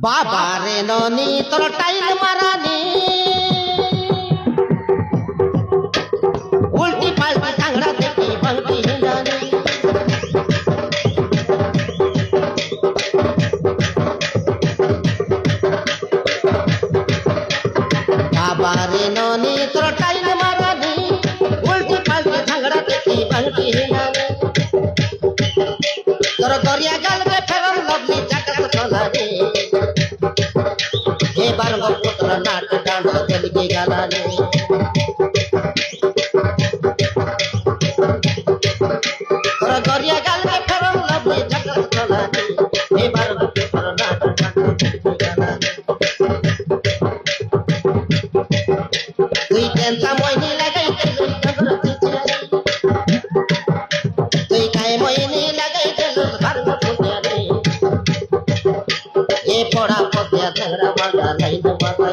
बाबा रे ननी तोर टाइल मारानी उल्टी पाल्टी घांगड़ा देखी भंगी हिंदानी बाबा रे ननी तोर टाइल मारानी उल्टी पाल्टी घांगड़ा देखी भंगी हिंदानी तोर दरिया गाल में फेरम लवली जगत चलानी हे बारंग पुत्र नाट डांड तेलगी गालानी तोर दरिया गाल में फेरम लवली जगत चलानी हे बारंग पुत्र नाट डांड तेलगी गालानी तुई केंता मोइनी लगाई तेलु नगर चिचियानी तुई काय मोइनी लगाई तेलु बारंग पुत्यानी ए पड़ा पत्या झगड़ा मांगा लाइन मांगा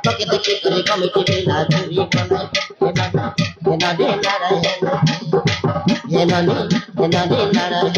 तोके देखी करी कमिटी बिना चोरी बनाई ये नदी नारायण ये नदी नारायण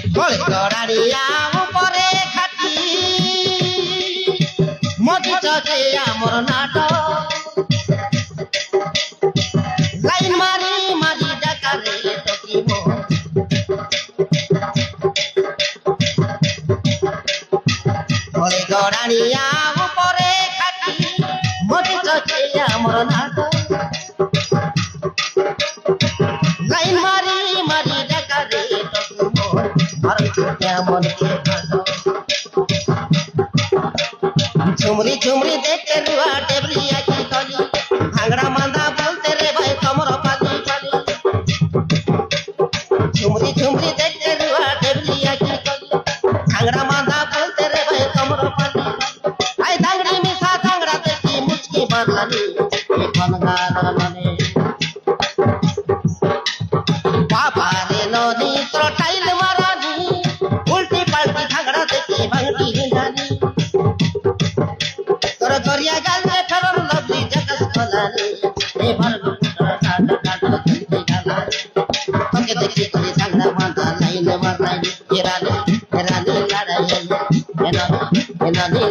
गड़ाड़िया ऊपरे खाटी मजी चचे आमर नाट लाइन मारी मारी डाकारे टकीम गड़ाड़िया ऊपरे खाटी मजी चचे आमर नाट लाइन मारी मारी डाकारे टकीम मन के झुमरी झुमरी देख के रुआ टेबलिया की गली भांगड़ा मांदा बोलते रे भाई कमर पाली पाली झुमरी झुमरी देख के रुआ टेबलिया की गली भांगड़ा मांदा बोलते रे भाई कमर पाली आई धांगड़ी मिसा धांगड़ा देखी मुचकी बदलनी ये फनगार मने बाबा रे नदी तोर टाइल मारानी उल्टी पाल्टी घांगड़ा देखी भंगी हिंदानी तोर दरिया गाल में फेरम लवली जगत चलानी हे बारंग पुत्र नाट डांड तेलगी गालानी तोके देखी करी झगड़ा मांदा लाइन मारानी हे रानी नारायण हे नदी